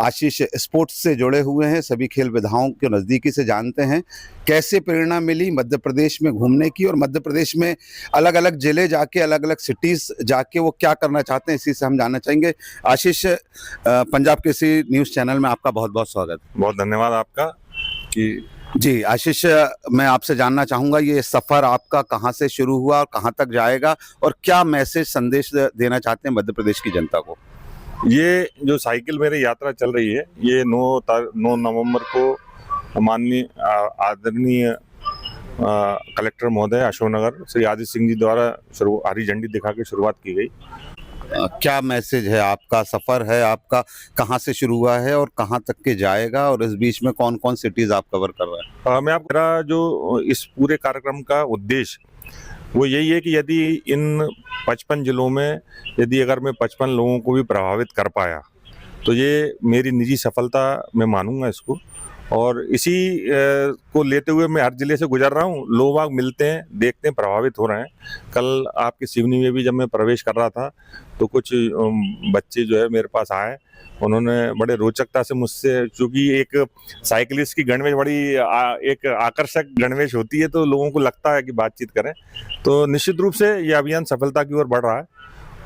आशीष sports से जुड़े हुए हैं, सभी खेल विधाओं को नज़दीकी से जानते हैं। कैसे प्रेरणा मिली मध्य प्रदेश में घूमने की और मध्य प्रदेश में अलग-अलग ज़िले जाके, अलग-अलग सिटीज़ जाके वो क्या करना चाहते हैं, इसी से हम जानना चाहेंगे। आशीष, पंजाब केसरी न्यूज़ चैनल में आपका बहुत-बहुत स्वागत। बहुत धन्यवाद आपका कि जी, आशीष, मैं आपसे जानना चाहूँगा ये सफ़र आपका कहाँ से शुरू हुआ और कहाँ तक जाएगा और क्या मैसेज संदेश देना चाहते हैं मध्य प्रदेश की जनता को? ये जो साइकिल मेरी यात्रा चल रही है, ये 9 नवंबर को माननीय आदरणीय कलेक्टर महोदय अशोकनगर श्री आदित्य सिंह जी द्वारा हरी झंडी दिखा के शुरुआत की गई। क्या मैसेज है आपका, सफ़र है आपका, कहाँ से शुरू हुआ है और कहाँ तक के जाएगा और इस बीच में कौन-कौन सिटीज़ आप कवर कर रहे हैं? मैं आप मेरा जो इस पूरे कार्यक्रम का उद्देश्य वो यही है कि यदि इन 55 जिलों में यदि अगर मैं 55 लोगों को भी प्रभावित कर पाया तो ये मेरी निजी सफलता मैं मानूंगा इसको। और इसी को लेते हुए मैं हर जिले से गुजर रहा हूँ, लोग मिलते हैं, देखते हैं, प्रभावित हो रहे हैं। कल आपकी सिवनी में भी जब मैं प्रवेश कर रहा था तो कुछ बच्चे जो है मेरे पास आए, उन्होंने बड़े रोचकता से मुझसे, चूंकि एक साइकिलिस्ट की गणवेश बड़ी एक आकर्षक गणवेश होती है तो लोगों को लगता है कि बातचीत करें। तो निश्चित रूप से ये अभियान सफलता की ओर बढ़ रहा है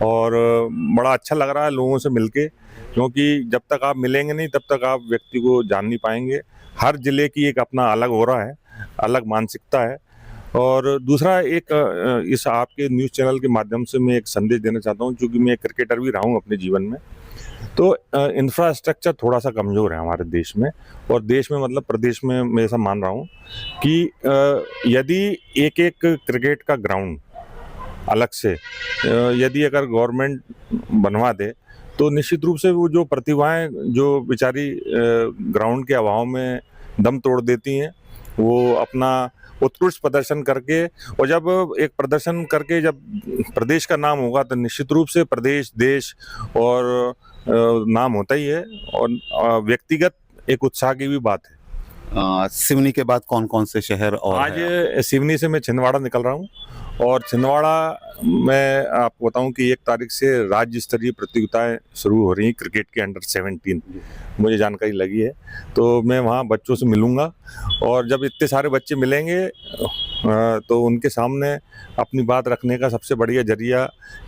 और बड़ा अच्छा लग रहा है लोगों से मिलके, क्योंकि जब तक आप मिलेंगे नहीं तब तक आप व्यक्ति को जान नहीं पाएंगे। हर जिले की एक अपना अलग हो रहा है, अलग मानसिकता है। और दूसरा एक इस आपके न्यूज़ चैनल के माध्यम से मैं एक संदेश देना चाहता हूँ, क्योंकि मैं क्रिकेटर भी रहा हूँ अपने जीवन में। तो इंफ्रास्ट्रक्चर थोड़ा सा कमज़ोर है हमारे देश में, और देश में मतलब प्रदेश में मैं ऐसा मान रहा हूँ कि यदि एक क्रिकेट का ग्राउंड अलग से यदि अगर गवर्नमेंट बनवा दे तो निश्चित रूप से वो जो प्रतिभाएं जो बेचारी ग्राउंड के अभाव में दम तोड़ देती हैं, वो अपना उत्कृष्ट प्रदर्शन करके, और जब एक प्रदर्शन करके जब प्रदेश का नाम होगा तो निश्चित रूप से प्रदेश, देश और नाम होता ही है। और व्यक्तिगत एक उत्साह की भी बात है। सिवनी के बाद कौन-कौन से शहर और आज सिवनी से मैं छिंदवाड़ा निकल रहा हूँ, और छिंदवाड़ा मैं आपको बताऊं कि 1 तारीख से राज्य स्तरीय प्रतियोगिताएं शुरू हो रही हैं क्रिकेट के अंडर 17, मुझे जानकारी लगी है। तो मैं वहां बच्चों से मिलूंगा, और जब इतने सारे बच्चे मिलेंगे तो उनके सामने अपनी बात रखने का सबसे बढ़िया जरिया,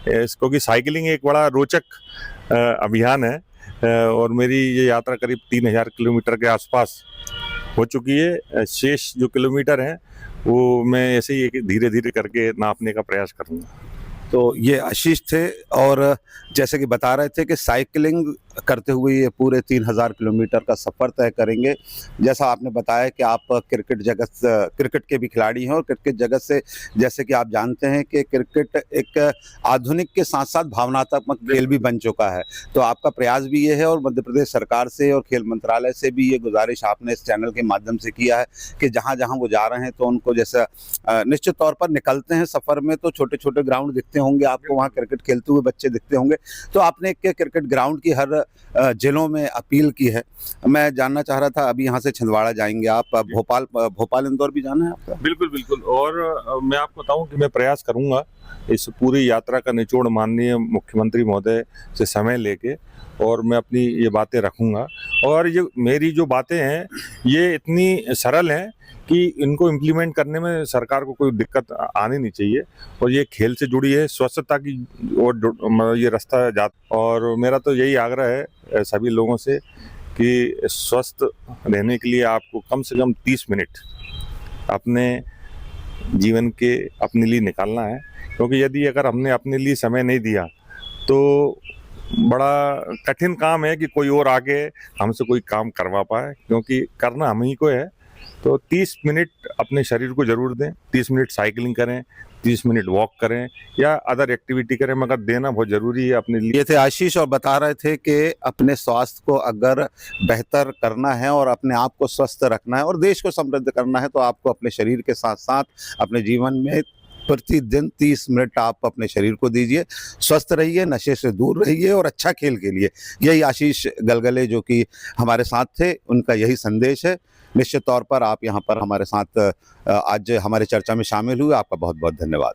क्योंकि साइकिलिंग एक बड़ा रोचक अभियान है और मेरी ये यात्रा करीब 3000 किलोमीटर के आसपास हो चुकी है। शेष जो किलोमीटर हैं वो मैं ऐसे ही धीरे धीरे करके नापने का प्रयास करूंगा। तो ये आशीष थे, और जैसे कि बता रहे थे कि साइकिलिंग करते हुए ये पूरे 3000 किलोमीटर का सफ़र तय करेंगे। जैसा आपने बताया कि आप क्रिकेट के भी खिलाड़ी हैं, और क्रिकेट जगत से जैसे कि आप जानते हैं कि क्रिकेट एक आधुनिक के साथ साथ भावनात्मक खेल भी बन चुका है। तो आपका प्रयास भी ये है, और मध्य प्रदेश सरकार से और खेल मंत्रालय से भी ये गुजारिश आपने इस चैनल के माध्यम से किया है कि जहाँ जहाँ वो जा रहे हैं तो उनको जैसा निश्चित तौर पर निकलते हैं सफ़र में तो छोटे छोटे ग्राउंड दिखते होंगे आपको, वहाँ क्रिकेट खेलते हुए बच्चे दिखते होंगे। तो आपने एक क्रिकेट ग्राउंड की हर जिलों में अपील की है। मैं जानना चाह रहा था, अभी यहाँ से छिंदवाड़ा जाएंगे आप, भोपाल इंदौर भी जाना है आपका? बिल्कुल बिल्कुल। और मैं आपको बताऊं कि मैं प्रयास करूंगा इस पूरी यात्रा का निचोड़ माननीय मुख्यमंत्री महोदय से समय लेके, और मैं अपनी ये बातें रखूंगा। और ये मेरी जो बातें हैं ये इतनी सरल हैं कि इनको इम्प्लीमेंट करने में सरकार को कोई दिक्कत आनी नहीं चाहिए, और ये खेल से जुड़ी है, स्वच्छता की और ये रास्ता जाता। और मेरा तो यही आग्रह है सभी लोगों से कि स्वस्थ रहने के लिए आपको कम से कम 30 मिनट अपने जीवन के अपने लिए निकालना है, क्योंकि यदि अगर हमने अपने लिए समय नहीं दिया तो बड़ा कठिन काम है कि कोई और आगे हमसे कोई काम करवा पाए, क्योंकि करना हम ही को है। तो 30 मिनट अपने शरीर को जरूर दें, 30 मिनट साइकिलिंग करें, 30 मिनट वॉक करें या अदर एक्टिविटी करें, मगर देना बहुत जरूरी है अपने लिए। ये थे आशीष, और बता रहे थे कि अपने स्वास्थ्य को अगर बेहतर करना है और अपने आप को स्वस्थ रखना है और देश को समृद्ध करना है तो आपको अपने शरीर के साथ साथ अपने जीवन में प्रतिदिन 30 मिनट आप अपने शरीर को दीजिए। स्वस्थ रहिए, नशे से दूर रहिए और अच्छा खेल खेलिए। यही आशीष गलगले जो कि हमारे साथ थे, उनका यही संदेश है। निश्चित तौर पर आप यहाँ पर हमारे साथ आज हमारे चर्चा में शामिल हुए, आपका बहुत बहुत धन्यवाद।